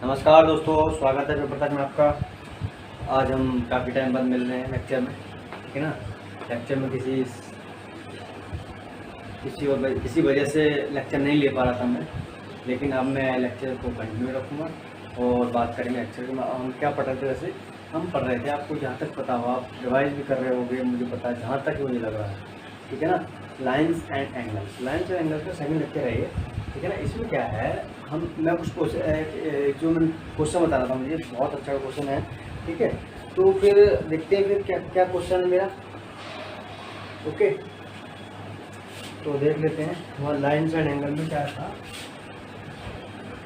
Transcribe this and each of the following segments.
नमस्कार दोस्तों, स्वागत है पेपर तक में आपका। आज हम काफ़ी टाइम बाद मिल रहे हैं लेक्चर में, ठीक है ना। लेक्चर में किसी वजह से लेक्चर नहीं ले पा रहा था मैं, लेकिन अब मैं लेक्चर को कंटिन्यू रखूँगा और बात करेंगे लेक्चर में। हम क्या पढ़ रहे थे, वैसे हम पढ़ रहे थे, आपको जहाँ तक पता हो, आप रिवाइज भी कर रहे होगे, मुझे पता है, जहाँ तक मुझे लग रहा है, ठीक है ना। Lines and angles, lines and angles का सेकंड लेक्चर है ये, ठीक है ना। इसमें क्या है, मैं उसको जो मैं क्वेश्चन बता रहा था, मुझे बहुत अच्छा क्वेश्चन है, ठीक है। तो फिर देखते हैं फिर क्या क्या क्वेश्चन है मेरा। ओके, तो देख लेते हैं वहाँ लाइन्स एंड एंगल में क्या था।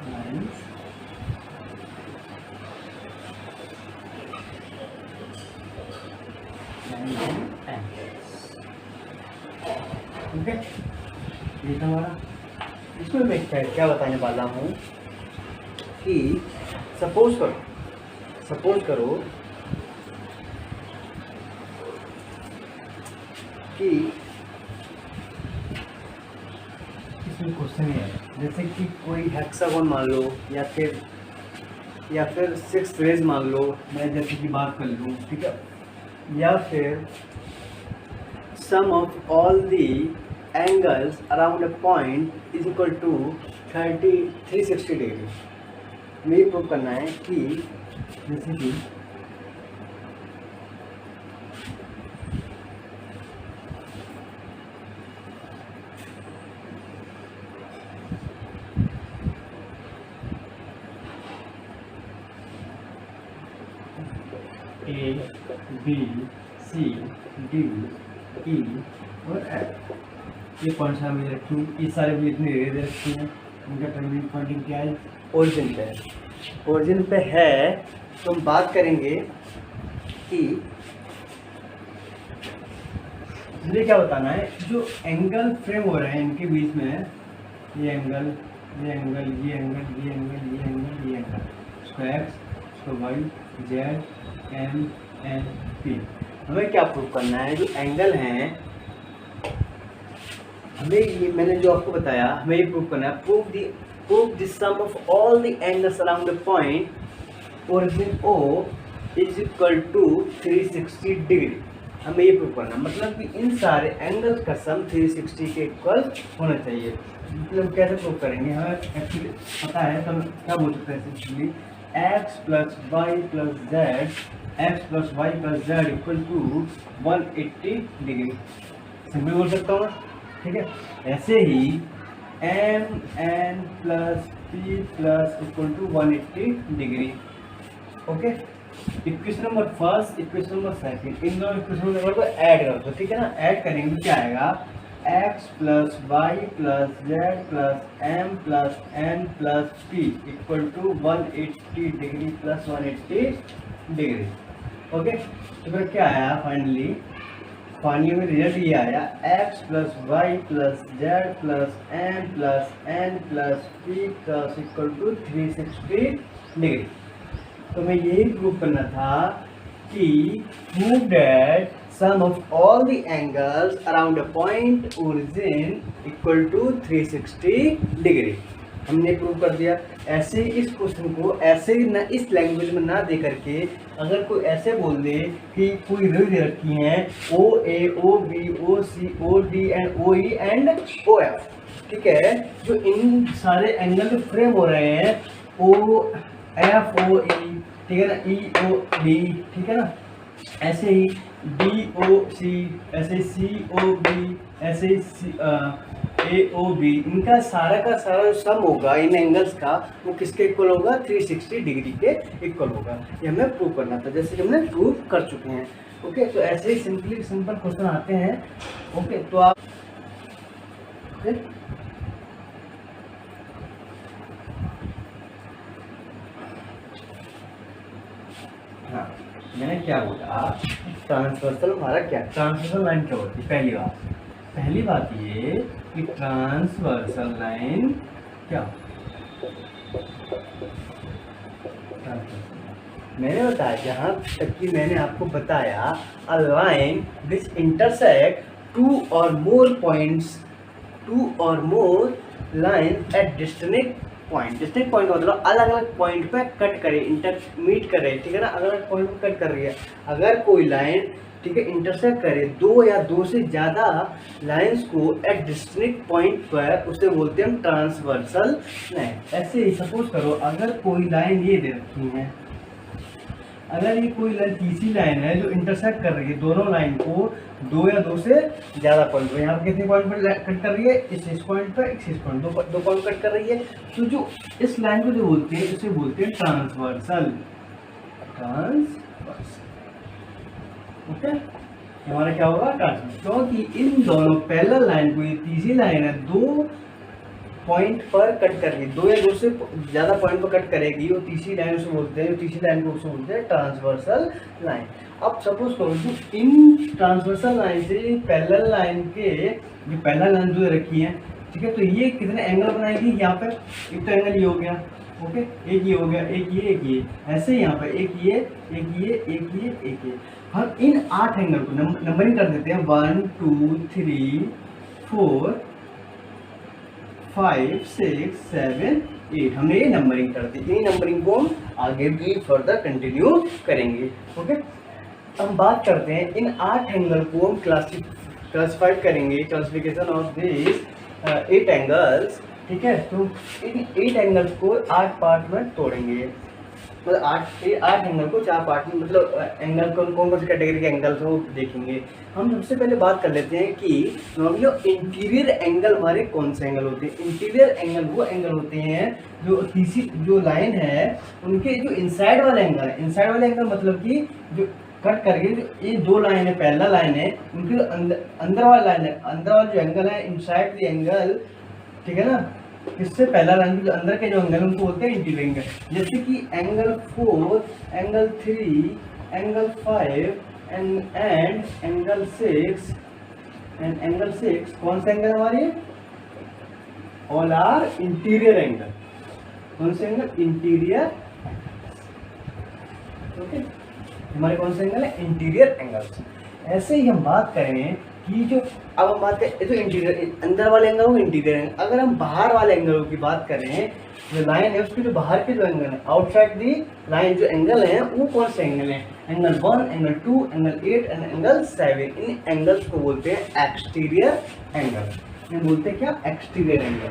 लाइन्स एंड एंगल्स, ओके, ये था हमारा। इसमें मैं क्या बताने वाला हूँ कि सपोज करो कि इसमें क्वेश्चन ये है, जैसे कि कोई हेक्सागोन मान लो या फिर 6 रेज मान लो, मैं जैसे कि बात कर लूँ, ठीक है। या फिर sum of all the angles around a point is equal to 360 degree. हमें ये प्रूव करना है कि जैसे कि A B C D E और एफ, ये कौन सा मुझे रखी, ये सारे भी इतनी रेज रखी हैं, उनका टर्मिनल पॉइंटिंग क्या है, ओरिजिन पे है। ओरिजिन पे है तो हम बात करेंगे कि मुझे क्या बताना है, जो एंगल फ्रेम हो रहे हैं इनके बीच में, ये एंगल, ये एंगल, ये एंगल, ये एंगल, ये एंगल, ये एंगल, इसको एक्स, इसको Y, Z, M, N, P. हमें क्या प्रूव करना है, जो एंगल हैं, हमें ये मैंने जो आपको बताया, हमें ये प्रूव करना है, prove the sum of all the angles around the point origin O is equal to 360 degree. हमें ये प्रूव करना है, मतलब कि इन सारे एंगल्स का सम 360 के इक्वल होना चाहिए। मतलब कैसे प्रूव करेंगे, हमें एक्चुअली पता है, तो हम क्या बोल सकते हैं, actually x plus Y plus z equal to 180 degree, simple बोल सकता हूँ, ठीक है। ऐसे ही m n plus P plus equal to 180 degree, okay. Equation number first, equation number second, इन दोनों इक्वेशन नंबर को ऐड कर दो, ठीक है ना। ऐड करेंगे तो क्या आएगा, X plus Y plus Z plus M plus N plus P equal to 180 degree plus 180 degree, okay. तो फिर क्या आया फाइनली में रिजल्ट ये आया, X plus Y plus Z plus M plus N plus P plus equal to 360 degree. तो मैं यही प्रूव करना था कि prove that sum of all the angles around a point origin equal to 360 degree. हमने prove कर दिया। ऐसे इस क्वेश्चन को ऐसे ही ना, इस लैंग्वेज में ना दे करके, अगर कोई ऐसे बोल दे कि कोई रे दे रखी हैं O A O B O C O D and O E and O F, ठीक है, जो इन सारे एंगल में फ्रेम हो रहे हैं, ओ एफ ओ ई, ठीक है ना, ई ओ डी, ठीक है ना, ऐसे ही डी ओ सी, ऐसे सी ओ बी, ऐसे ही ए ओ बी, इनका सारा का सारा जो सम होगा इन एंगल्स का, वो किसके इक्वल होगा, 360 डिग्री के इक्वल होगा। ये हमें प्रूव करना था, जैसे कि हमने प्रूव कर चुके हैं, ओके। तो ऐसे ही सिंपल क्वेश्चन आते हैं, ओके। तो आप हाँ, मैंने क्या बोला, ट्रांसवर्सल हमारा क्या, ट्रांसवर्सल लाइन क्या होती है, पहली बात ये कि ट्रांसवर्सल लाइन क्या, मैंने बताया, जहाँ तक कि मैंने आपको बताया, a line which intersect two और more line at point. Distinct point का मतलब अलग अलग पॉइंट पे कट करे, मीट करे, ठीक है ना, अलग अलग पॉइंट पे कट कर रही है। अगर कोई लाइन, ठीक है, इंटरसेक्ट करे दो या दो से ज़्यादा लाइंस को एट डिस्टिंक्ट पॉइंट पर, उसे बोलते हैं हम ट्रांसवर्सल लाइन। ऐसे ही सपोज करो अगर कोई लाइन ये दे रखी है, अगर ये कोई लाइन तीसरी लाइन है जो इंटरसेक्ट कर रही है दोनों लाइन को दो या दो से ज़्यादा पॉइंट पर, यहाँ पर कितने पॉइंट पर कट कर रही है, इस पॉइंट पर, इस पॉइंट, दो पॉइंट कट कर रही है, तो जो इस लाइन को जो बोलते हैं उसे बोलते हैं ट्रांसवर्सल। ओके, हमारा क्या होगा ट्रांसवर्सल, क्योंकि इन दोनों पैरेलल लाइन को, ये तीसरी लाइन है दो पॉइंट पर कट करेगी, दो या दो से ज़्यादा पॉइंट पर कट करेगी, वो तीसरी लाइन उसे बोलते हैं, तीसरी लाइन को उसे बोलते हैं ट्रांसवर्सल लाइन। अब सपोज करो जो इन ट्रांसवर्सल लाइन से पैरेलल लाइन के, जो पैरेलल लाइन जो रखी है, ठीक है, तो ये कितने एंगल बनाएगी, यहाँ पे एक तो एंगल ये हो गया, ओके, एक ये हो गया, एक ये, ऐसे यहाँ पर एक ये। हम इन 8 एंगल को नंबरिंग कर देते हैं, 1 2 3 4 5 6 7 8, हमने ये नंबरिंग कर दी। यही नंबरिंग को हम आगे भी फर्दर कंटिन्यू करेंगे। ओके, हम बात करते हैं इन 8 एंगल को हम क्लासिफाइड करेंगे, क्लासिफिकेशन ऑफ दिस 8 एंगल्स, ठीक है। तो इन 8 एंगल्स को 8 पार्ट में तोड़ेंगे, मतलब 8 एंगल को 4 पार्ट में, मतलब एंगल कौन से कैटेगरी के एंगल्स हो देखेंगे। हम सबसे पहले बात कर लेते हैं कि नॉर्मली इंटीरियर एंगल हमारे कौन से एंगल होते हैं। इंटीरियर एंगल वो एंगल होते हैं जो तीसरी जो लाइन है उनके जो इनसाइड वाले एंगल है। इनसाइड वाले एंगल मतलब कि जो कट करके जो ये दो लाइन है, पहला लाइन है, उनकी जो अंदर वाला लाइन है, अंदर वाला जो एंगल है, इनसाइड द एंगल, ठीक है ना, इससे पहला लाइन जो अंदर के जो एंगल उनको बोलते हैं इंटीरियर एंगल। जैसे कि angle 4, angle 3, angle 5 and angle 6 and angle 6 कौन सा एंगल हमारे, ऑल आर इंटीरियर एंगल। कौन से एंगल, इंटीरियर, ओके, हमारे कौन से एंगल है, इंटीरियर एंगल्स। ऐसे ही हम बात करें कि जो, अब हम बात करें जो इंटीरियर अंदर वाले एंगल हो, इंटीरियर एंगल। अगर हम बाहर वाले एंगलों की बात करें, जो लाइन है उसके जो बाहर के जो एंगल है, आउटसाइड दी लाइन जो एंगल है वो कौन से एंगल है, angle 1, angle 2, angle 8 and angle 7। In angles को बोलते हैं एक्सटीरियर एंगल। ये बोलते हैं क्या, एक्सटीरियर एंगल।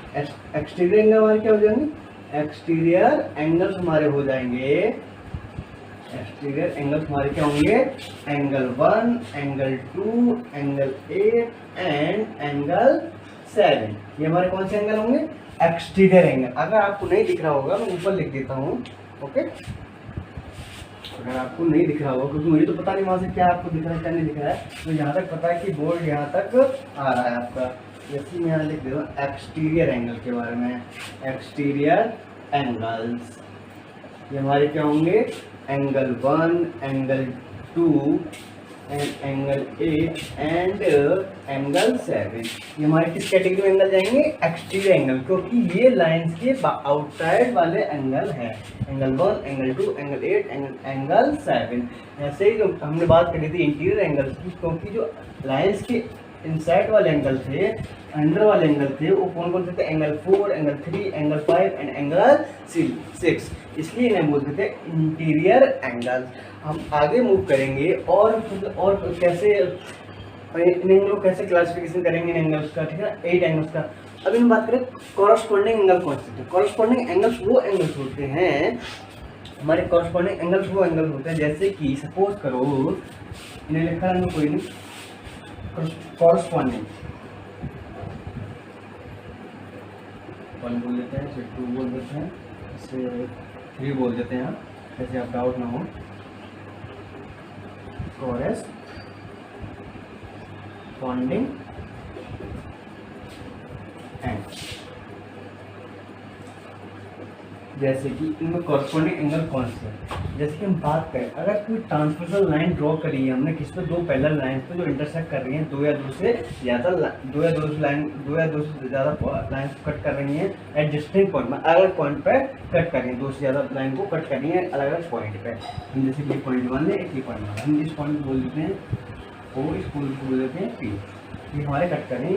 एक्सटीरियर एंगल हमारे क्या हो जाएंगे, एक्सटीरियर एंगल्स हमारे हो जाएंगे, एक्सटीरियर एंगल्स हमारे क्या होंगे, angle 1, angle 2, angle 8 and angle 7। ये हमारे कौन से एंगल होंगे, एक्सटीरियर एंगल। अगर आपको नहीं दिख रहा होगा मैं ऊपर लिख देता हूँ, ओके, अगर आपको नहीं दिख रहा होगा, क्योंकि मुझे तो पता नहीं वहाँ से क्या आपको दिख रहा है क्या नहीं दिख रहा है, तो यहाँ तक पता है कि बोर्ड यहाँ तक आ रहा है आपका। जैसे मैं यहाँ लिख देता हूँ एक्सटीरियर एंगल के बारे में, एक्सटीरियर एंगल्स ये हमारे क्या होंगे, angle 1, angle 2 and angle 8 and angle 7। ये हमारे किस कैटेगरी में एंगल जाएंगे, एक्सटीरियर एंगल, क्योंकि ये लाइंस के आउटसाइड वाले एंगल हैं, एंगल 1, एंगल 2, एंगल 8 एंगल 7। ऐसे ही जो हमने बात करी थी इंटीरियर एंगल की, क्योंकि जो लाइंस के इनसाइड वाले एंगल थे, अंदर वाले एंगल थे, वो कौन कौन से थे, angle 4, angle 3, angle 5 and angle 6, इसलिए इन्हें बोलते थे इंटीरियर एंगल। हम आगे मूव करेंगे और कैसे इन एंगल को कैसे क्लासिफिकेशन करेंगे इन एंगल्स का, ठीक है, 8 एंगल्स का। अभी हम बात करें कॉरस्पॉन्डिंग एंगल कौन से थे। कॉरस्पॉन्डिंग एंगल्स वो एंगल्स होते हैं, हमारे कॉरस्पॉन्डिंग एंगल्स वो एंगल्स होते हैं, जैसे कि सपोज करो इन्हें लिखा है कोई नहीं, कॉरस्पॉन्डिंग 1 बोल देते हैं, फिर 2 बोल देते हैं, फिर 3 बोल देते हैं, जैसे आप डाउट ना हो। कॉरस्पॉन्डिंग एंगल, जैसे कि इनमें कॉरस्पॉन्डिंग एंगल कौन से है। जैसे कि हम बात करें, अगर कोई ट्रांसवर्सल लाइन ड्रॉ करी है हमने किस पे, दो पैरेलल लाइंस पे जो इंटरसेक्ट कर रही हैं, दो या दो से ज़्यादा लाइंस को कट कर रही हैं एट डिस्टिंक्ट पॉइंट में, अलग पॉइंट पे कट कर रही हैं, दो से ज़्यादा लाइन को कट कर रही हैं अलग अलग पॉइंट पे। हम जैसे कि पॉइंट 1 है, एक पॉइंट 1, हम इस पॉइंट को बोल देते हैं O, इस पॉइंट को बोल देते हैं P। ये हमारे कट कर रही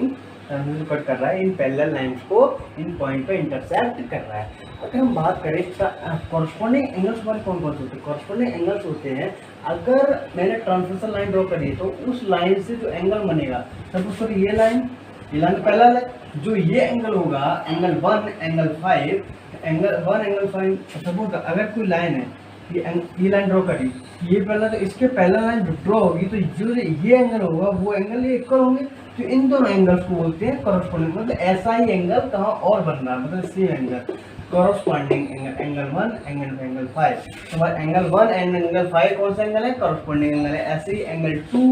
ट्रांसवर्सल कट कर रहा है, इन पैरेलल लाइंस को इन पॉइंट पे इंटरसेक्ट कर रहा है। अगर हम बात करें कॉरस्पॉन्डिंग एंगल्स हमारे कौन कौन से होते हैं, कॉरस्पॉन्डिंग एंगल्स होते हैं अगर मैंने ट्रांसवर्सल लाइन ड्रॉ करी तो उस लाइन से जो एंगल बनेगा, सपोज करो ये लाइन पैरेलल है, जो ये एंगल होगा angle 1 angle 5 angle 1 angle 5, suppose अगर कोई लाइन है ये लाइन ड्रॉ करी, ये पहला तो इसके पहला लाइन ड्रॉ होगी तो जो ये एंगल होगा वो एंगल ये इक्वल होंगे, तो इन दोनों एंगल्स को बोलते हैं कॉरस्पॉन्डिंग। मतलब ऐसा ही एंगल कहाँ और बन रहा है, मतलब same angle corresponding angle, angle 1 angle 5। तो हमारे एंगल 1 एंड एंगल 5 कौन सा एंगल है, कॉरस्पॉन्डिंग एंगल है। ऐसे ही एंगल 2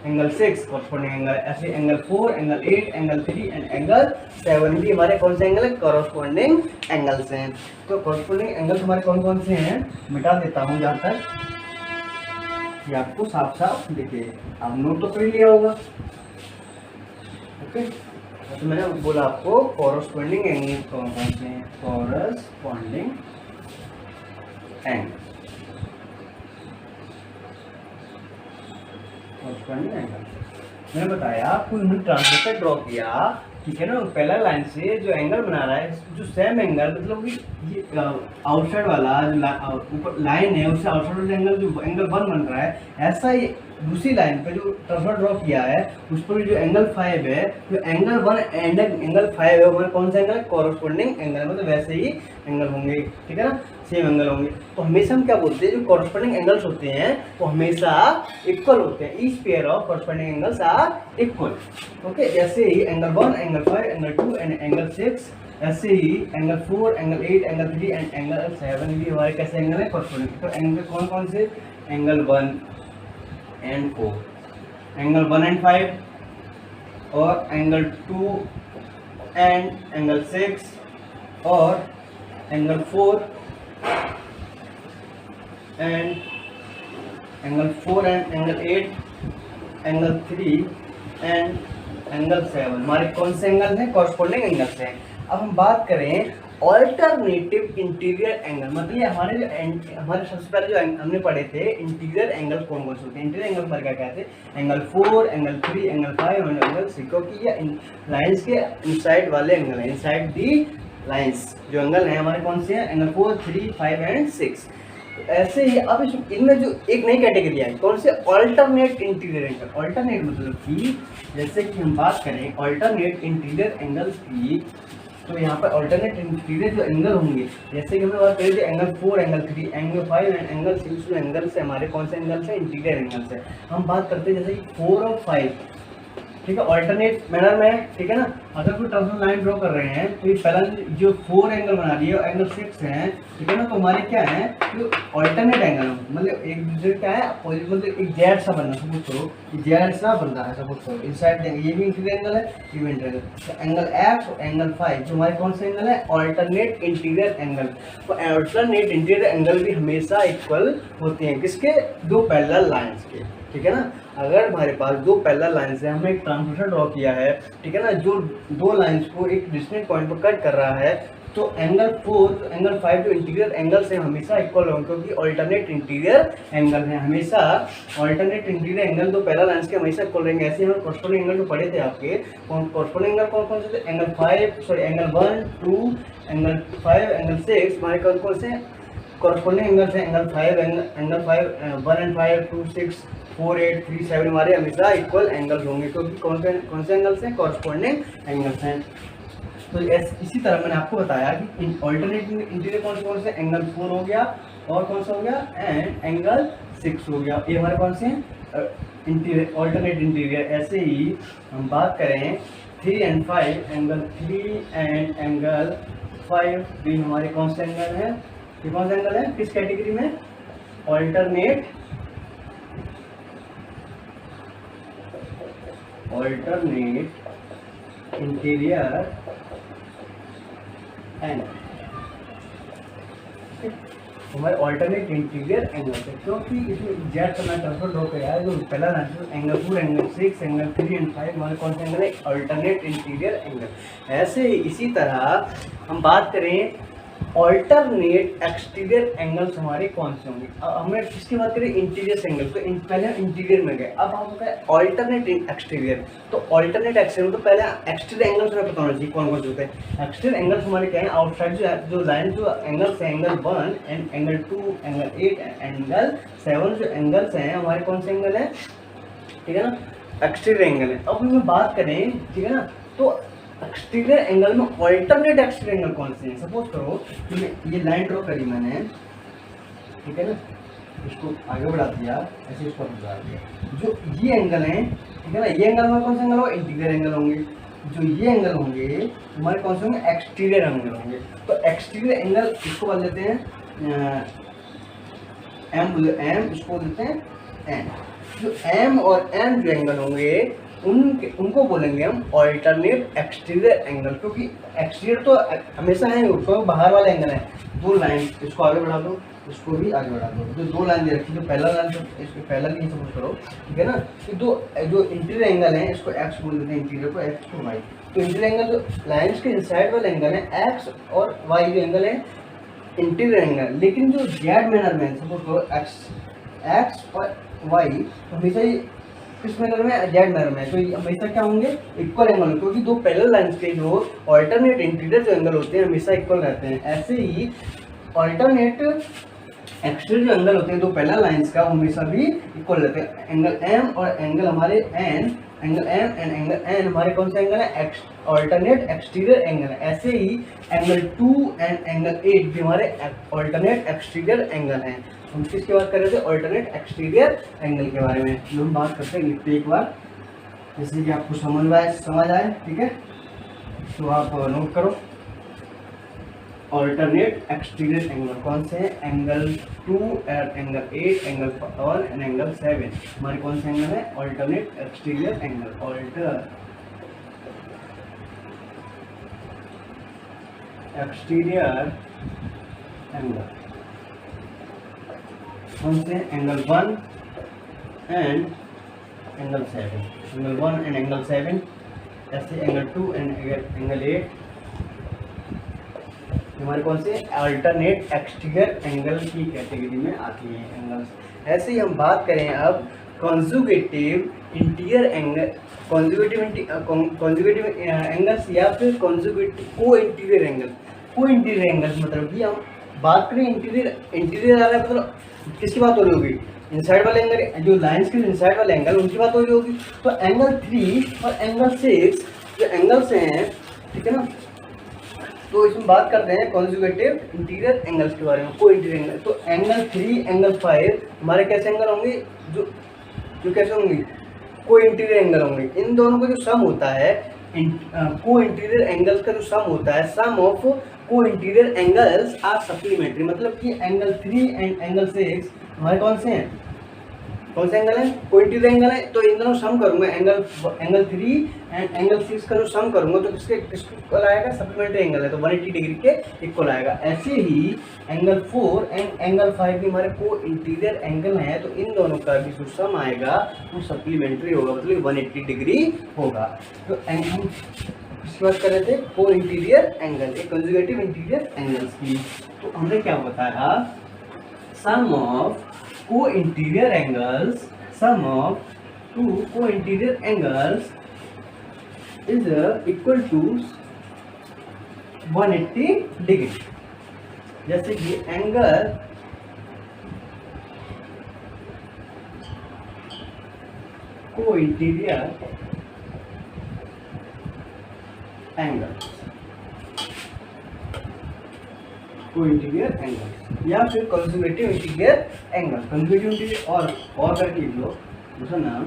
एंगल 6 कॉरस्पॉन्डिंग एंगल है। ऐसे angle 4 angle 8 angle 3 and angle 7 भी हमारे कौन से एंगल है, कॉरस्पॉन्डिंग एंगल्स हैं। तो कॉरस्पॉन्डिंग एंगल्स हमारे कौन कौन से हैं मिटा देता हूँ जहाँ तक ये आपको साफ साफ दिखे, आप नोट तो कर लिया होगा। ओके, तो मैंने बोला आपको कॉरस्पॉन्डिंग एंगल कौन कौन से हैं, कॉरस्पॉन्डिंग एंगल, कॉरस्पॉन्डिंग एंगल मैंने बताया कोई यूनिट ट्रांसवर्सल ड्रॉ किया, ठीक है ना, पहला लाइन से जो एंगल बना रहा है जो सेम एंगल, मतलब कि ये आउटसाइड वाला जो ऊपर लाइन है उससे आउटसाइड वाला एंगल जो एंगल 1 बन रहा है, ऐसा ही दूसरी लाइन पे जो ट्रांसफर ड्रॉ किया है उस पर जो एंगल 5 है, जो एंगल 1 एंड एंगल 5 है वो कौन सा एंगल, कॉरस्पॉन्डिंग एंगल, मतलब वैसे ही एंगल होंगे, ठीक है ना, सेम एंगल होंगे। तो हमेशा हम क्या बोलते हैं, जो कॉरस्पॉन्डिंग एंगल्स होते हैं वो हमेशा इक्वल होते हैं, each pair of corresponding angles are equal. Okay, जैसे ही angle 1 angle 5 angle 2 and angle 6, ऐसे ही angle 4 angle 8 angle 3 and angle 7 भी हमारे कैसे एंगल है, कॉरस्पॉन्डिंग। तो एंगल कौन कौन से, एंगल 1 एंड 4, एंगल 1 एंड 5 और एंगल 2 एंड एंगल 6 और angle 4 and angle 8 angle 3 and angle 7 हमारे कौन से एंगल हैं, कॉरस्पॉन्डिंग एंगल्स हैं। अब हम बात करें ऑल्टरनेटिव इंटीरियर एंगल, मतलब ये हमारे सबसे पहले जो हमने पढ़े थे इंटीरियर एंगल कौन कौन से होते हैं, इंटीरियर एंगल पर क्या कहते हैं, एंगल 4 एंगल 3 एंगल 5 और एंगल 6, क्योंकि ये लाइंस के इनसाइड वाले एंगल हैं, इनसाइड दी लाइंस जो एंगल हैं हमारे कौन से हैं, एंगल 4 3 5 एंड 6। ऐसे ही अब इनमें जो एक नई कैटेगरी आई कौन से, ऑल्टरनेट इंटीरियर एंगल। ऑल्टरनेट मतलब कि जैसे कि हम बात करें ऑल्टरनेट इंटीरियर एंगल्स की, तो यहाँ पर ऑल्टरनेट इंटीरियर जो एंगल होंगे, जैसे कि हमने बात करी थी angle 4 angle 3 angle 5 and angle 6 जो एंगल्स है हमारे कौन से एंगल्स है, इंटीरियर एंगल्स है। हम बात करते हैं जैसे कि 4 और 5, ठीक है, ऑल्टरनेट मैनर में, ठीक है ना। अगर कोई ट्रांसफर लाइन ड्रॉ कर रहे हैं तो ये पहला जो 4 एंगल बना रही है और एंगल 6 हैं, ठीक है ना, तो हमारे क्या है, जो ऑल्टरनेट एंगल मतलब एक दूसरे क्या है, मतलब एक जेड सा बनना, सपोज करो जेड सा बन रहा है, सपोज करो इस साइड ये भी इंटीरियर एंगल है, ये भी इंटीरियर एंगल, तो एंगल एक्स और एंगल 5 जो हमारे कौन से एंगल है, ऑल्टरनेट इंटीरियर एंगल। तो ऑल्टरनेट इंटीरियर एंगल भी हमेशा इक्वल होते हैं किसके, दो पैरेलल लाइंस के, ठीक है ना। अगर हमारे पास दो पैरेलल लाइंस है, हमने एक ट्रांसवर्सल ड्रॉ किया है, ठीक है ना, जो दो लाइंस को एक डिस्टिंक्ट पॉइंट पर कट कर रहा है, तो एंगल 4 एंगल 5 जो इंटीरियर एंगल से हमेशा इक्वल होंगे, क्योंकि ऑल्टरनेट इंटीरियर एंगल है, हमेशा ऑल्टरनेट इंटीरियर एंगल दो पैरेलल लाइंस के हमेशा इक्वल रहेंगे। ऐसे हम कॉरस्पॉन्डिंग एंगल जो पढ़े थे आपके, कॉरस्पॉन्डिंग एंगल कौन कौन से थे, एंगल 1 2 एंगल 5 एंगल 6 हमारे कौन कौन से कॉरस्पॉन्डिंग एंगल्स हैं, एंगल 5 1 एंड 5 2 6 4 8 3 7 हमारे हमेशा इक्वल एंगल्स होंगे, क्योंकि कौन से एंगल्स हैं, कॉरस्पॉन्डिंग एंगल्स हैं। तो इसी तरह मैंने आपको बताया कि ऑल्टरनेट इंटीरियर कौन से एंगल 4 हो गया और कौन सा हो गया, एंड एंगल 6 हो गया, ये हमारे कौन से इंटीरियर ऑल्टरनेट इंटीरियर। ऐसे ही हम बात करें 3 एंड 5 एंगल 3 एंड एंगल 5 भी हमारे कौन से एंगल हैं, ये कौन सा एंगल है, किस कैटेगरी में, ऑल्टरनेट इंटीरियर एंगल, हमारे ऑल्टरनेट इंटीरियर एंगल है, क्योंकि इसमें जेड करना ट्रांसफर ड्रॉ किया है, जो पहला एंगल 4 एंगल 6 एंगल 3 एंड 5 हमारे कौन से एंगल है, ऑल्टरनेट इंटीरियर एंगल। ऐसे ही इसी तरह हम बात करें ऑल्टरनेट एक्सटीरियर एंगल्स हमारे कौन से होंगे। अब हमें किसकी बात करें, इंटीरियर एंगल, तो पहले हम इंटीरियर में गए, अब हम होता है ऑल्टरनेट एक्सटीरियर। तो ऑल्टरनेट एक्सटीरियर तो पहले एक्सटीरियर एंगल्स हमें पता होना चाहिए कौन कौन से होते हैं। एक्सटीरियर एंगल्स हमारे क्या है, आउटसाइड जो लाइन जो एंगल्स है, angle 1 and angle 2 angle 8 angle 7 जो एंगल्स हैं हमारे कौन से एंगल है, ठीक है ना, एक्सटीरियर एंगल है। अब हम बात करें, ठीक है ना, तो एक्सटीरियर एंगल में ऑल्टरनेट एक्सटीरियर एंगल कौन से हैं। सपोज करो कि मैं ये लाइन ड्रॉ करी मैंने, ठीक है ना, इसको आगे बढ़ा दिया, ऐसे इसको बढ़ा दिया, जो ये एंगल है, ठीक है ना, ये एंगल हमारे कौन से एंगल होंगे, इंटीरियर एंगल होंगे। जो ये एंगल होंगे हमारे कौन से होंगे, एक्सटीरियर एंगल होंगे। तो एक्सटीरियर एंगल इसको बोल देते हैं एम, इसको देते हैं एन। जो एम और एन जो एंगल होंगे उनको बोलेंगे हम ऑल्टरनेट एक्सटीरियर एंगल, क्योंकि एक्सटीरियर तो हमेशा है, उसको बाहर वाला एंगल है। दो लाइन, इसको आगे बढ़ा दो, इसको भी आगे बढ़ा दो, जो दो लाइन दे रखी, जो पहला लाइन इसको पहला नहीं सपोज करो, ठीक है ना, कि दो जो इंटीरियर एंगल है इसको एक्स बोल देते हैं, इंटीरियर को एक्स को वाई। तो इंटीरियर एंगल जो लाइन्स के इनसाइड वाला एंगल है एक्स, और वाई जो एंगल है इंटीरियर एंगल। लेकिन जो जेड मैनर में सपोज करो एक्स और वाई हमेशा ही किस मैनर में, जेड मैनर में, तो ये हमेशा क्या होंगे, इक्वल एंगल, क्योंकि दो पैरेलल लाइंस के जो ऑल्टरनेट इंटीरियर जो एंगल होते हैं हमेशा इक्वल रहते हैं। ऐसे ही ऑल्टरनेट एक्सटीरियर जो एंगल होते हैं दो पैरेलल लाइंस का हमेशा भी इक्वल रहते हैं। एंगल एम और एंगल हमारे N, angle M and angle N हमारे कौन से एंगल है, ऑल्टरनेट एक्सटीरियर एंगल है। ऐसे ही एंगल 2 एंड एंगल 8 भी हमारे ऑल्टरनेट एक्सटीरियर एंगल हैं। हम किसकी बात कर रहे थे, ऑल्टरनेट एक्सटीरियर एंगल के बारे में जो हम बात करते हैं, लिखते एक बार जैसे कि आपको समझ आए, ठीक है। तो आप नोट करो, ऑल्टरनेट एक्सटीरियर एंगल कौन से हैं, angle 2 and angle 8 angle 1 and angle 7 हमारे कौन से एंगल है, alternate exterior angle. Exterior angle कौन से, angle 1 and angle 7, angle 1 and angle 7, ऐसे एंगल 2 एंड एंगल 8 हमारे कौन से, अल्टरनेट एक्सटीरियर एंगल की कैटेगरी में आती है एंगल्स। ऐसे ही हम बात करें अब conjugative interior angle, conjugative angles या फिर कॉन्जुगेटिव को इंटीरियर एंगल। को इंटीरियर एंगल्स मतलब कि हम बात करें इंटीरियर आ रहा है, मतलब किसकी बात हो रही होगी, इनसाइड वाले एंगल, जो लाइंस के इनसाइड वाले एंगल उनकी बात हो रही होगी। तो एंगल 3 और एंगल 6 जो एंगल्स हैं, ठीक है ना, तो इसमें बात करते हैं कॉन्जुगेटिव इंटीरियर एंगल्स के बारे में, को इंटीरियर एंगल। तो एंगल 3 एंगल 5 हमारे कैसे एंगल होंगे, जो कैसे होंगे, को इंटीरियर एंगल होंगे। इन दोनों का जो सम होता है, को इंटीरियर एंगल्स का जो सम होता है, सम ऑफ को इंटीरियर एंगल्स आर सप्लीमेंट्री, मतलब कि एंगल 3 एंड एंगल 6 हमारे कौन से हैं, कौन से एंगल है, को इंटीरियर एंगल है। तो इन दोनों सम करूंगा, एंगल 3 एंड एंगल 6 का जो सम करूंगा तो किसके इक्वल आएगा, सप्लीमेंट्री एंगल है तो 180 डिग्री के इक्वल आएगा। ऐसे ही एंगल 4 एंड एंगल 5 भी हमारे को इंटीरियर एंगल है, तो इन दोनों का भी जो सम आएगा वो सप्लीमेंट्री होगा, मतलब 180 डिग्री होगा। तो हम किसकी बात कर रहे थे, को इंटीरियर एंगल, एक कंजुगेटिव इंटीरियर एंगल्स की। तो हमने क्या बताया, सम ऑफ को interior angles, sum of two co-interior angles is equal to 180 degree. जैसे कि एंगल को-इंटीरियर एंगल, को-इंटीरियर एंगल या फिर conjugative interior angle. Conjugative interior और करके लिख लो, दूसरा नाम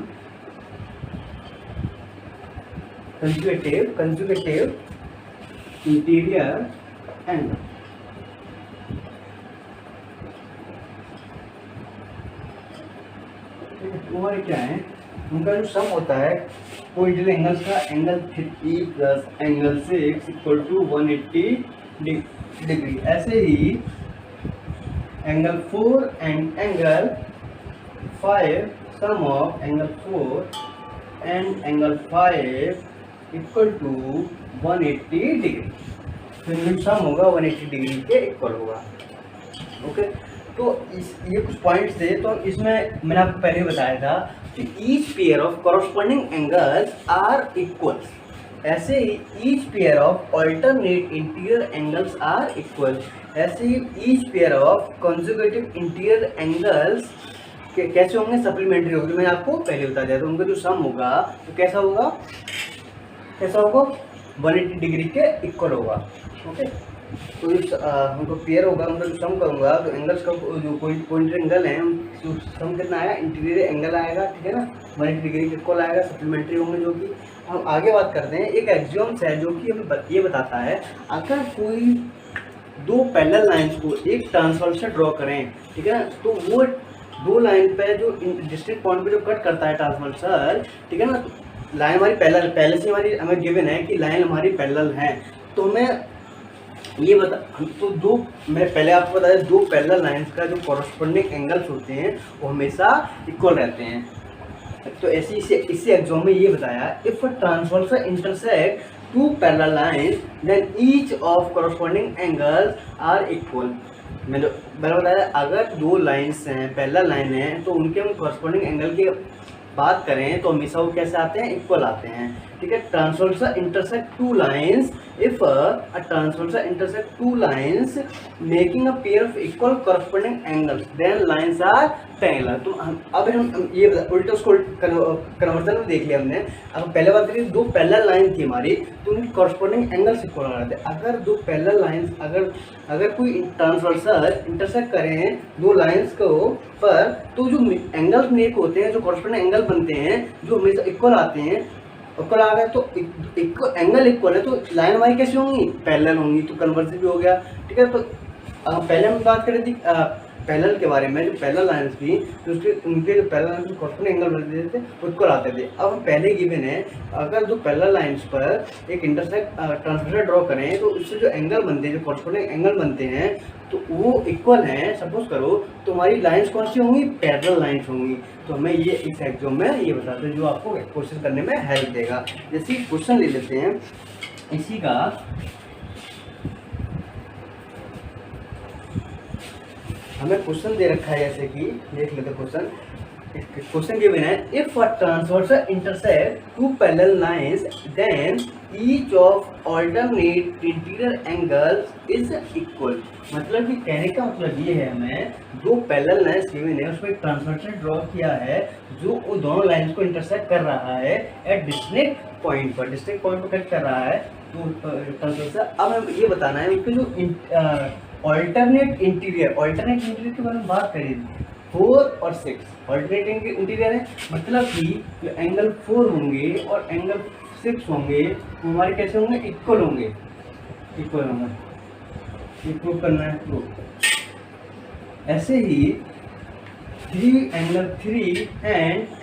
कंजुगेटिव इंटीरियर एंगल। हमारे क्या है, उनका जो सम होता है को इंटीरियर एंगल्स का, angle 3 plus angle 6 equal to 180 degree. ऐसे ही angle 4 and angle 5, sum of angle 4 and angle 5 equal to 180 degree. तो इनका जो सम होगा 180 डिग्री के इक्वल होगा। ओके, तो ये कुछ पॉइंट्स थे। तो इसमें मैंने आपको पहले बताया था कि each pair of corresponding angles are equal, ऐसे ही each pair of alternate interior angles are equal, ऐसे ही each pair of consecutive interior angles कैसे होंगे, सप्लीमेंट्री होंगे। मैंने आपको पहले बता दिया। तो उनका जो सम होगा तो कैसा होगा, 180 डिग्री के इक्वल होगा। ओके, तो इस हमको पेयर होगा, उनका जो सम करूँगा तो एंगल्स का जो कोई पॉइंट एंगल है तो सम कितना आएगा, इंटीरियर एंगल आएगा, ठीक है ना, 180 डिग्री के इक्वल आएगा, सप्लीमेंट्री होंगे। जो कि हम आगे बात करते हैं, एक एक्सियोम्स है जो कि हमें ये बताता है अगर कोई दो पैरेलल लाइंस को एक ट्रांसवर्स से ड्रॉ करें, ठीक है ना, तो वो दो लाइन पे जो डिस्टिंक्ट पॉइंट पे जो कट करता है ट्रांसवर्सल, ठीक है ना, लाइन हमारी पैरेलल, पहले से हमारी हमें गिवन है कि लाइन हमारी पैरेलल है। तो हमें ये बता, तो दो, मैं पहले आपको बताया, दो पैरेलल लाइंस का जो कॉरस्पॉन्डिंग एंगल्स होते हैं वो हमेशा इक्वल रहते हैं। तो ऐसे इसी एग्जाम में ये बताया, if a transversal intersect two parallel lines then each of corresponding angles are equal. मैंने बताया अगर दो लाइंस हैं, पैरेलल लाइन है, तो उनके हम कॉरस्पॉन्डिंग एंगल की बात करें तो हमेशा वो कैसे आते हैं, इक्वल आते हैं। ठीक है, transversal intersect two lines, if a transversal intersect two lines making a pair of equal corresponding angles then lines are parallel. तो अब हम ये उल्टा उसको कन्वर्जन में देख लिया हमने। अब पहले बात करें, दो पैरेलल लाइन थी हमारी, तो उनकी कॉरस्पॉन्डिंग एंगल्स इक्वल आ रहे थे। अगर दो पैरेलल लाइंस, अगर कोई ट्रांसवर्सल इंटरसेक्ट करें दो लाइंस को पर, तो जो एंगल्स मेक होते हैं, जो कॉरस्पॉन्डिंग एंगल बनते हैं, जो हमेशा इक्वल आते हैं, इक्वल आ गए, तो एंगल इक्वल है, तो लाइन हमारी कैसी होंगी, पैरेलल होंगी। तो कन्वर्जन भी हो गया। ठीक है, तो पहले हम बात करें थी पैरेलल के बारे में, जो पैरेलल लाइंस थी तो उनके जो पैरेलल लाइंस कॉरस्पॉन्डिंग एंगल बनते थे वो इक्वल आते थे। अब हम पहले गिवन है, अगर जो पैरेलल लाइंस पर एक इंटरसेक्ट ट्रांसवर्सल ड्रॉ करें तो उससे जो एंगल बनते हैं, जो कॉरस्पॉन्डिंग एंगल बनते हैं, तो वो इक्वल हैं। सपोज करो तो हमारी लाइंस कौन सी होंगी, पैरेलल लाइंस होंगी। तो हमें ये इस एग्जाम में ये बताते हैं जो आपको क्वेश्चन करने में हेल्प देगा। जैसे क्वेश्चन ले लेते हैं इसी का, हमें क्वेश्चन दे रखा है, जैसे कि देख लेते क्वेश्चन। क्वेश्चन गिवन है, if a transversal intersect two parallel lines then each of alternate interior angles is equal. मतलब कि कहने का मतलब ये है, हमें दो पैरेलल लाइंस गिवन है, उसमें एक ट्रांसवर्सल ड्रॉ किया है जो वो दोनों लाइंस को इंटरसेक्ट कर रहा है एट डिस्टिंक्ट पॉइंट पर, डिस्टिंक्ट पॉइंट पर कट कर रहा है तो ट्रांसवर्सल। अब हमें ये बताना है उनके जो ऑल्टरनेट इंटीरियर के बारे में बात करें, 4 और 6 ऑल्टरनेट इंटीरियर है, मतलब कि जो एंगल 4 होंगे और एंगल 6 होंगे वो हमारे कैसे होंगे, इक्वल होंगे, इक्वल करना है तो। ऐसे ही 3 एंड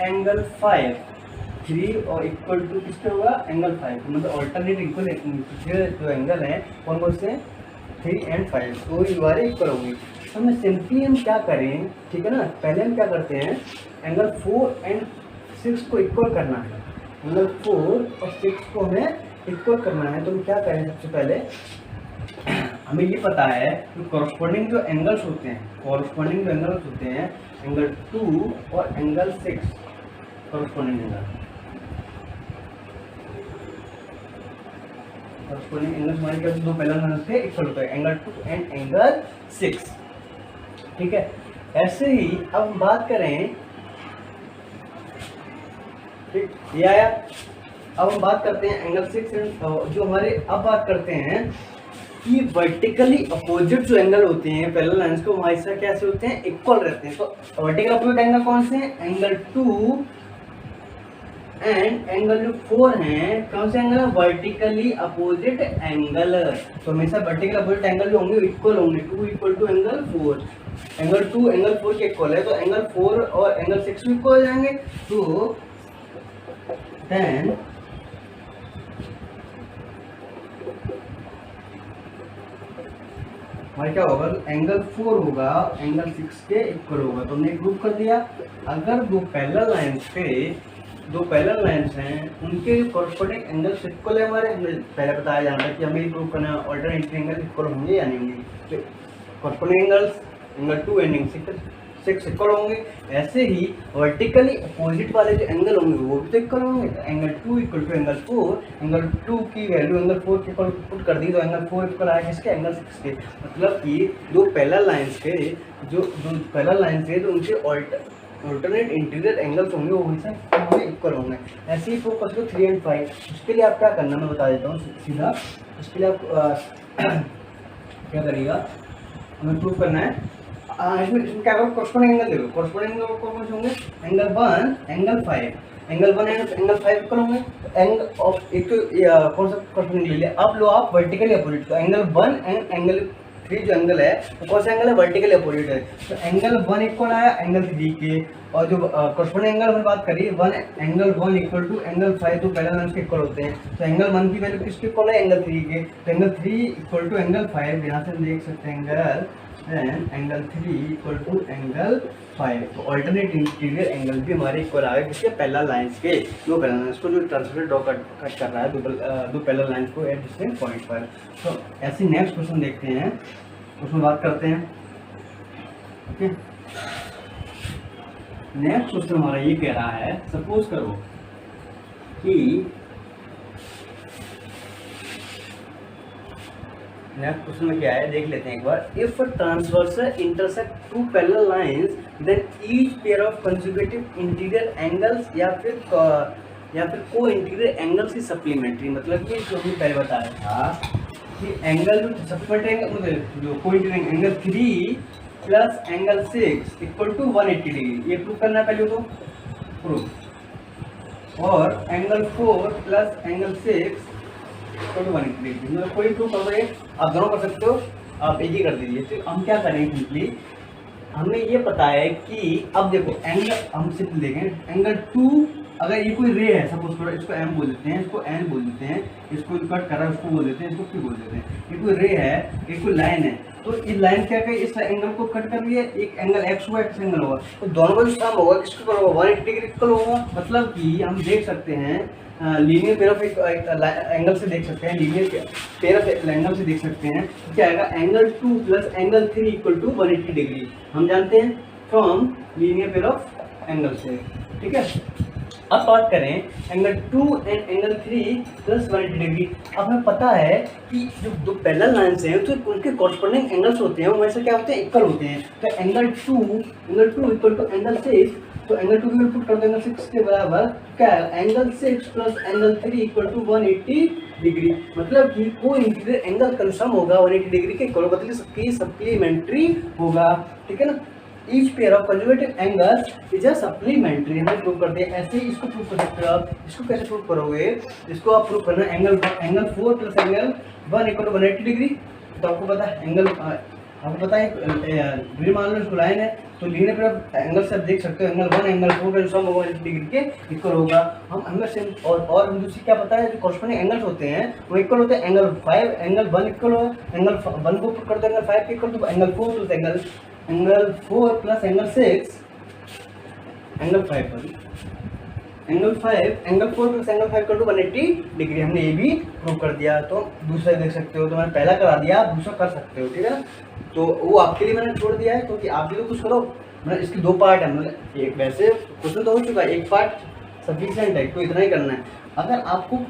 एंगल 5, 3 और इक्वल टू किसके होगा, एंगल 5। मतलब ऑल्टरनेट इक्वल जो एंगल है कौन से, 3 और 5, तो ये बारे इक्वल होंगी। हमें सिंपली हम क्या करें, ठीक है ना, पहले हम क्या करते हैं, एंगल 4 और 6 को इक्वल करना है। एंगल 4 और 6 को हमें इक्वल करना है। तो हम क्या करें, सबसे पहले हमें ये पता है कि कॉरस्पॉन्डिंग जो एंगल्स होते हैं, एंगल 2 और एंगल 6 कॉरस्पॉन्डिंग एंगल्स हमारे क्या, दो पैरेलल लाइंस के इक्वल होते हैं, एंगल 2 एंड एंगल 6। ठीक है, ऐसे ही अब हम बात करें, ठीक ये आया। अब हम बात करते हैं एंगल 6 जो हमारे, अब बात करते हैं कि वर्टिकली अपोजिट जो एंगल होते हैं पैरेलल लाइंस को, हमारे साथ कैसे होते हैं, इक्वल रहते हैं। तो वर्टिकल अपोजिट एंगल कौन से हैं, एंगल 2 एंड एंगल जो 4 हैं, कौन से एंगल है, वर्टिकली अपोजिट एंगल। तो हमेशा वर्टिकल अपोजिट एंगल जो होंगे इक्वल होंगे, 2 equal to angle 4, angle 2 angle 4 के इक्वल है, तो एंगल 4 और एंगल 6 भी इक्वल हो जाएंगे। तो देन हमारा क्या होगा, एंगल 4 होगा एंगल 6 के इक्वल होगा। तो हमने प्रूव कर दिया, अगर दो पैरेलल लाइंस पे दो पैरेलल लाइंस हैं उनके कॉरस्पॉन्डिंग एंगल्स इक्वल है हमारे, हमें पहले बताया जाना है कि हमें ये प्रूव करना है अल्टरनेट एंगल इक्वल होंगे या नहीं होंगे। Corresponding angles angle 2 ending 6 equal होंगे। ऐसे ही वर्टिकली अपोजिट वाले जो एंगल होंगे वो भी तो इक्वल होंगे। Angle 2 equal to angle 4, angle 2 की वैल्यू एंगल 4 के इक्वल पुट कर दी तो एंगल 4 इक्वल आएगा इसके एंगल 6 के। मतलब कि दो पैरेलल लाइंस के जो उनके ऑल्टरनेट इंटीरियर एंगल्स होंगे वो हमेशा इक्वल होंगे। ऐसे ही प्रूव कर सकते हो 3 और 5। उसके लिए आप क्या करना मैं बता देता हूँ सीधा। उसके लिए आप क्या करिएगा, हमें प्रूव करना है इसमें क्या करो, कॉरस्पॉन्डिंग एंगल देखो। कॉरस्पॉन्डिंग एंगल कौन से होंगे, angle 1 angle 5, angle 1 angle 5 equal होंगे। एंगल ऑफ एक तो कौन सा कॉरस्पॉन्डिंग ले लिया, अब लो आप वर्टिकली अपोजिट। तो एंगल 1 एंड एंगल 3 जो एंगल है वो कौन सा एंगल है, वर्टिकली अपोजिट है। तो एंगल 1 इक्वल आया एंगल 3 के, और जो कॉरस्पॉन्डिंग एंगल हमने बात करी एंगल 1 इक्वल टू एंगल 5, तो पैरेलल लाइंस के इक्वल होते हैं। तो एंगल 1 की वैल्यू किसके इक्वल है, एंगल 3 के। तो एंगल 3 इक्वल टू एंगल 5, यहाँ से हम देख सकते हैं एंगल 3 इक्वल टू एंगल 5। तो ऑल्टरनेट इंटीरियर एंगल भी हमारे इक्वल आ गए किसके, पैरेलल लाइंस के। दो पैरेलल लाइंस को जो ट्रांसफर ड्रॉ कट कर रहा है दो पैरेलल लाइंस को एट डिफरेंट पॉइंट पर। तो ऐसे नेक्स्ट क्वेश्चन देखते हैं, उसमें बात करते हैं। ओके, नेक्स्ट क्वेश्चन हमारा ये कह रहा है, सपोज करो कि नेक्स्ट क्वेश्चन में क्या है देख लेते हैं एक बार। If transversal intersect two parallel lines then each pair of consecutive interior angles या फिर को इंटीरियर एंगल्स की सप्लीमेंट्री। मतलब कि जो हमने पहले बताया था कि एंगल जो सप्लीमेंट्री एंगल जो को interior angle 3 plus angle 6 equal to 180 degree, ये प्रूव करना है पहले तो प्रूफ। और angle 4 plus angle 6 equal to 180 degree, मतलब कोई प्रूफ कर रहे आप दोनों कर सकते हो, आप एक ही कर दीजिए। तो हम क्या करेंगे, सिंपली हमें ये पता है कि अब देखो एंगल हम सिंपल देखें, एंगल 2 अगर ये कोई रे है, सपोज करो इसको m बोल देते हैं, इसको n बोल देते हैं, इसको कट कर रहा है उसको बोल देते हैं, इसको p बोल देते हैं। ये कोई रे है, ये कोई लाइन है, तो ये लाइन क्या कहे, इस एंगल को कट कर लिया, एक एंगल x हुआ एक एंगल होगा, तो दोनों का जो सम होगा किसके ऊपर होगा, 180 डिग्री इक्वल होगा। मतलब कि हम देख सकते हैं लीनियर पेयर ऑफ एंगल से देख सकते हैं, लीनियर पेयर ऑफ एंगल से देख सकते हैं क्या आएगा, angle 2 plus angle 3 equal to 180 degree. हम जानते हैं from linear pair of angle से, ठीक है। अब बात करें angle 2 and angle 3 plus 180 degree. अब हमें पता है कि जो दो पैरेलल लाइंस हैं तो उनके कॉरस्पॉन्डिंग एंगल्स होते हैं वो वैसे क्या होते हैं, इक्वल होते हैं। तो एंगल 2 इक्वल टू एंगल 6, तो एंगल 2 की पुट कर दो एंगल 6 के बराबर क्या है, angle 6 plus angle 3 equal to 180 degree. मतलब कि को इंटीरियर एंगल कंसम होगा 180 डिग्री के इक्वल, मतलब सबकी सप्लीमेंट्री होगा, ठीक है ना। Each pair of conjugative angles is a supplementary, हमने प्रूव कर दिया। ऐसे ही इसको प्रूव कर सकते हो आप। इसको कैसे प्रूव करोगे, इसको आप प्रूव करना angle 4 plus angle 1 equal to 180 degree. तो आपको पता है एंगल, आपको पता है डिग्री मान लो इसको लाइन है, तो लीनियर पेयर ऑफ एंगल से आप देख सकते हो एंगल 1 एंगल 4 का जो सम होगा 180 डिग्री के इक्वल होगा। हम एंगल सेम और हम दूसरी क्या पता है, जो कॉरस्पॉन्डिंग एंगल्स होते हैं वो इक्वल होते हैं। एंगल 5 एंगल 1 इक्वल होगा, एंगल 1 को पुट कर दो एंगल 5 के equal to angle 4 plus angle 4 plus angle 6 angle 5 angle 4 plus angle 5 equal to 180 degree. हमने ये भी प्रूव कर दिया। तो दूसरा देख सकते हो, तो मैंने पहला करा दिया, आप दूसरा कर सकते हो, ठीक है ना। तो वो आपके लिए मैंने छोड़ दिया है, क्योंकि आप भी तो कुछ करो। मतलब इसके 2 पार्ट है, मतलब एक वैसे क्वेश्चन तो हो चुका है, एक पार्ट सफिशिएंट है, तो इतना ही करना है। अगर आपको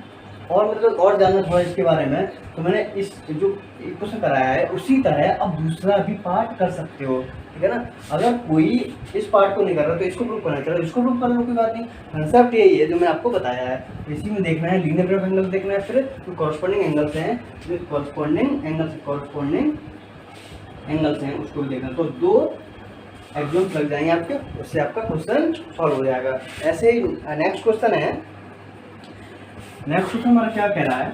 और मतलब और जानना थोड़ा इसके बारे में, तो मैंने इस जो क्वेश्चन कराया है उसी तरह अब दूसरा भी पार्ट कर सकते हो, ठीक है ना। अगर कोई इस पार्ट को नहीं कर रहा तो इसको प्रूव करना चाहिए, इसको प्रूव कर लो, कोई बात नहीं। कंसेप्ट यही है जो मैंने आपको बताया है। इसी में देखना है लीनियर पेयर ऑफ एंगल देखना है, फिर जो कॉरस्पॉन्डिंग एंगल्स हैं, जो कॉरस्पॉन्डिंग एंगल्स हैं उसको भी देखना। तो 2 एग्जाम्स लग जाएंगे आपके, उससे आपका क्वेश्चन सॉल्व हो जाएगा। ऐसे ही नेक्स्ट क्वेश्चन है, नेक्स्ट क्वेश्चन हमारा क्या कह रहा है,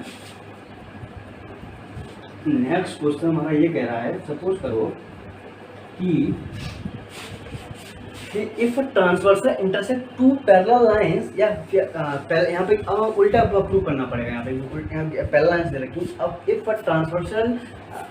नेक्स्ट क्वेश्चन हमारा ये कह रहा है, सपोज करो कि if transversal intersect 2 parallel lines, या यहाँ पे उल्टा प्रूव करना पड़ेगा, यहाँ पे पैरेलल लाइंस दे रखी। अब इफ ट्रांसवर्सल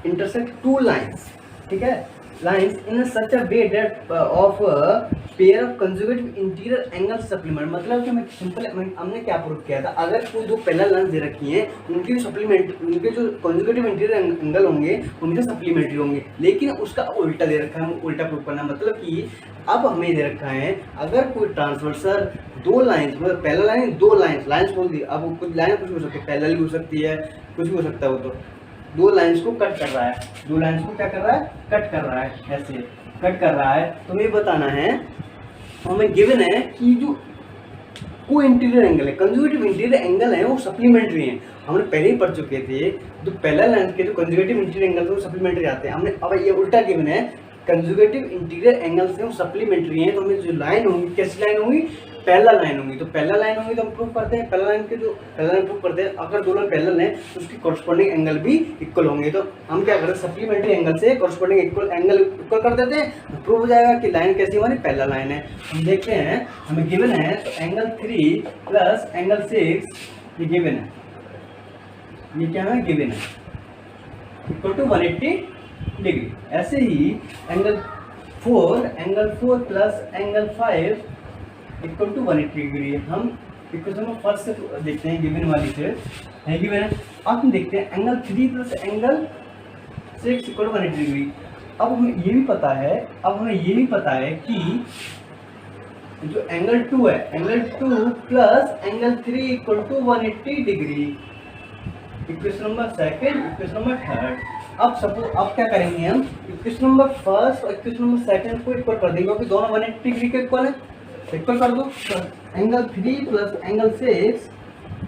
इंटरसेक्ट 2 लाइंस, ठीक है, lines in such a way that of a pair of consecutive interior angle supplement, मतलब कि मैं सिंपल हमने क्या प्रूव किया था, अगर कोई दो पैरेलल लाइंस दे रखी हैं उनके सप्लीमेंट्री, उनके जो consecutive interior एंगल होंगे उनके सप्लीमेंट्री होंगे, लेकिन उसका उल्टा दे रखा है, हम उल्टा प्रूव करना, मतलब कि अब हमें दे रखा है अगर कोई ट्रांसवर्सर दो लाइंस, मतलब पैरेलल लाइन दो लाइंस बोल दी, अब कुछ लाइन कुछ भी हो सकती है, पैरेलल भी हो सकती है, कुछ भी हो सकता है, वो तो दो लाइंस को कट कर रहा है, दो लाइंस को क्या कर रहा है, कट कर रहा है, ऐसे कट कर रहा है, तो हमें बताना है, हमें गिवन है कि जो को इंटीरियर एंगल है, कंजुगेटिव इंटीरियर एंगल है वो सप्लीमेंट्री हैं, हमने पहले ही पढ़ चुके थे, जो पैरेलल लाइन के जो कंजुगेटिव इंटीरियर एंगल है वो सप्लीमेंट्री आते हैं, हमने अब ये उल्टा गिवन है, कंजुगेटिव इंटीरियर एंगल से वो सप्लीमेंट्री हैं, तो हमें जो लाइन होंगी कैसी लाइन होंगी, पैरेलल लाइन होंगी, तो पैरेलल लाइन होंगी तो हम प्रूव करते हैं, पैरेलल लाइन के जो पैरेलल लाइन प्रूव करते हैं, अगर दो लाइन पैरेलल हैं तो उसकी कॉरस्पॉन्डिंग एंगल भी इक्वल होंगे, तो हम क्या करते हैं सप्लीमेंट्री एंगल से कॉरस्पॉन्डिंग एंगल इक्वल कर देते हैं, तो प्रूव हो जाएगा कि लाइन कैसी हमारी पैरेलल लाइन है। हम देखते हैं हमें गिवन है, तो एंगल 3 प्लस एंगल 6 ये गिवन है, ये क्या है गिवन है, इक्वल टू 180 डिग्री। ऐसे ही angle 4 plus angle 5 equal to 180 degree. हम इक्वेशन में फर्स्ट से देखते हैं, गिवन वाली से है गिवन है। अब हम देखते हैं angle 3 plus angle 6 equal to 180 degree. अब हमें ये भी पता है, कि जो एंगल 2 है, angle 2 plus angle 3 equal to 180 degree. Equation number second, equation number third. अब क्या करेंगे हम, इक्वेशन नंबर फर्स्ट और इक्वेशन नंबर सेकंड को इक्वल कर देंगे, क्योंकि दोनों 180 डिग्री के इक्वल है, इक्वल कर दो। Angle 3 plus angle 6,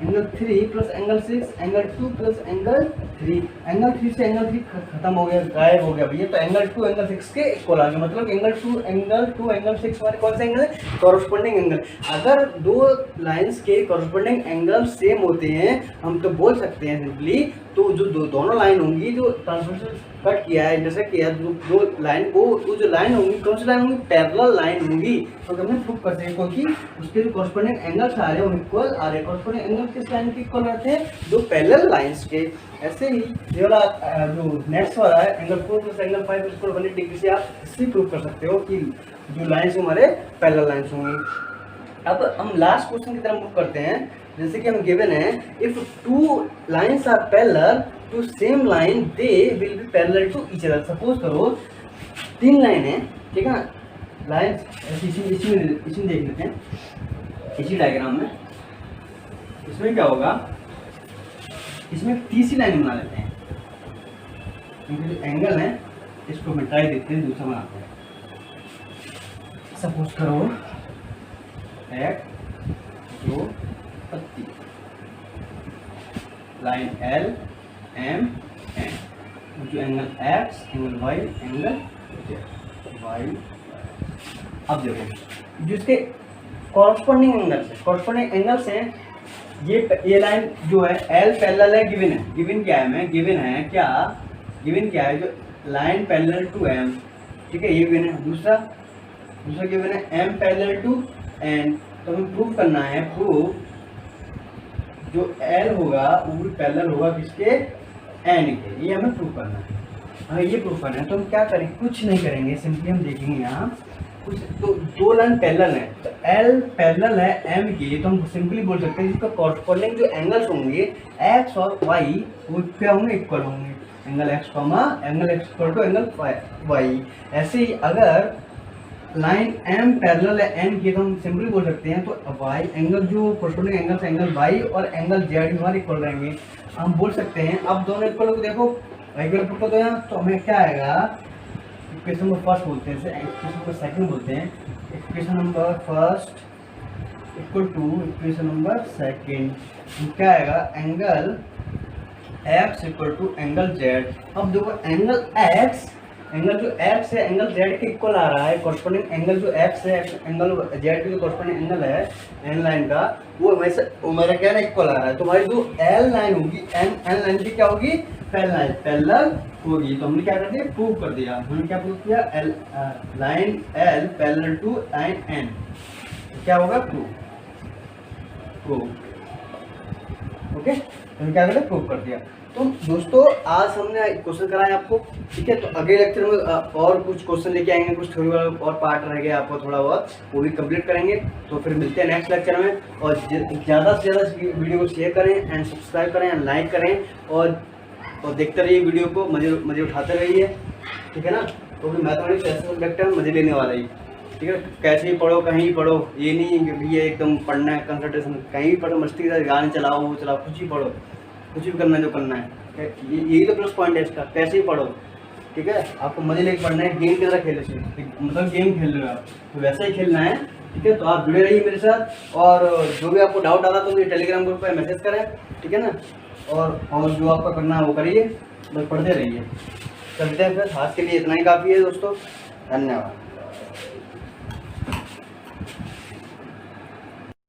angle 3 plus angle 6, angle 2 plus angle 3, angle 3 से एंगल 3 खत्म हो गया, गायब हो गया भैया, तो एंगल 2 एंगल 6 के इक्वल आ गया, मतलब एंगल 2 एंगल 6 हमारे कौन सा एंगल है, कॉरस्पॉन्डिंग एंगल। अगर दो लाइंस के कॉरस्पॉन्डिंग एंगल सेम होते हैं, हम तो बोल सकते हैं सिंपली, तो जो दोनों लाइन होंगी, जो ट्रांसवर्सल कट किया है, इंटरसेक्ट किया है, दो लाइन को, वो जो लाइन होंगी कौन सी लाइन होंगी, पैरेलल लाइन होंगी, तो हमने प्रूव कर सकते हैं, क्योंकि उसके जो कॉरस्पॉन्डिंग एंगल्स आ रहे हैं वो इक्वल आ रहे हैं। कॉरस्पॉन्डिंग एंगल किस लाइन के इक्वल रहते हैं, दो पैरेलल लाइंस के। ऐसे ही ये वाला जो नेक्स्ट वाला है, angle 4 plus angle 5 equal 180 degree से आप इससे प्रूव कर सकते हो कि जो लाइन्स हमारे पैरेलल लाइन्स होंगी। अब हम लास्ट क्वेश्चन की तरफ मूव करते हैं, जैसे कि हम गिवन है, if two lines are parallel to same line they will be parallel to each other. Suppose करो 3 लाइन है, ठीक है, लाइन इसी में देख लेते हैं, इसी डायग्राम में, इसमें क्या होगा, इसमें तीसरी लाइन बना लेते हैं, क्योंकि जो एंगल है इसको मिटाई देते हैं, दूसरा बनाते हैं। सपोज करो 1 2 3 लाइन L M N, जो angle X, angle Y, angle Y। अब देखो जिसके कॉरस्पॉन्डिंग एंगल्स हैं, ये लाइन जो है L पैरेलल है, गिवन क्या है, गिवन क्या है, जो लाइन पैरेलल टू M, ठीक है, ये गिवन है। दूसरा गिवन है M पैरेलल टू N, तो हमें प्रूव करना है, जो L होगा वो भी पैरेलल होगा किसके, N के, ये हमें प्रूव करना है। हमें ये प्रूव करना है, तो हम क्या करेंगे, कुछ नहीं करेंगे, सिंपली हम देखेंगे यहाँ कुछ, तो दो लाइन पैरेलल है, तो L पैरेलल है M के, तो हम सिंपली बोल सकते हैं जिसका कॉरस्पॉन्डिंग जो एंगल्स होंगे X और Y वो क्या होंगे, इक्वल होंगे, angle X equal to angle Y। ऐसे ही अगर लाइन M पैरेलल है N की, तो हम सिंपली बोल सकते हैं, तो Y एंगल जो कॉरस्पॉन्डिंग एंगल्स एंगल Y और एंगल Z हमारे इक्वल रहेंगे, हम बोल सकते हैं। अब दोनों इक्वल हो, देखो इक्वल पुट तो यहाँ, तो हमें क्या आएगा, इक्वेशन नंबर फर्स्ट बोलते हैं, इक्वेशन नंबर सेकंड बोलते हैं, equation number first equal to equation number second, क्या आएगा, angle X equal to angle Z। अब देखो एंगल जो X है एंगल Z के इक्वल आ रहा है, कॉरस्पॉन्डिंग एंगल जो X है एंगल Z के जो कॉरस्पॉन्डिंग एंगल है N लाइन का, वो मेरा क्या है, इक्वल आ रहा है। तो हमारी जो L लाइन होगी, N लाइन की क्या होगी, पैरेलल होगी। तो हमने क्या कर दिया, प्रूव कर दिया, हमने क्या प्रूव किया, line L parallel to line N, क्या होगा, प्रूव। ओके, तो क्या कर दिया, प्रूव कर दिया। तो दोस्तों आज हमने क्वेश्चन कराए आपको, ठीक है। तो अगले लेक्चर में और कुछ क्वेश्चन लेके आएंगे, कुछ थोड़ी और पार्ट रह गया आपको थोड़ा बहुत, वो भी कंप्लीट करेंगे। तो फिर मिलते हैं नेक्स्ट लेक्चर में। और ज़्यादा से ज़्यादा वीडियो को शेयर करें एंड सब्सक्राइब करें एंड लाइक करें, और देखते रहिए वीडियो को, मज़े उठाते रहिए, ठीक है ना। तो भी मैथमेटिक्स ऐसा सब्जेक्ट है, मज़े लेने वाला ही, ठीक है। कैसे ही पढ़ो, कहीं भी पढ़ो, ये नहीं कि भैया एकदम पढ़ना है कंसंट्रेशन, कहीं भी पढ़ो, मस्ती के साथ गाने चलाओ, वो चलाओ, कुछ ही पढ़ो, कुछ भी करना है जो करना है, यही तो प्लस पॉइंट है इसका। कैसे ही पढ़ो, ठीक है। आपको मजे लेके पढ़ना है, गेम की तरह खेलने से, मतलब गेम खेल रहे हो आप तो वैसा ही खेलना है, ठीक है। तो आप जुड़े रहिए मेरे साथ, और जो भी आपको डाउट आता तो मुझे टेलीग्राम ग्रुप पर मैसेज करें, ठीक है ना। और जो आपका करना है वो करिए, बस पढ़ते रहिए। चलते हैं फिर, आज के लिए इतना ही काफ़ी है दोस्तों, धन्यवाद।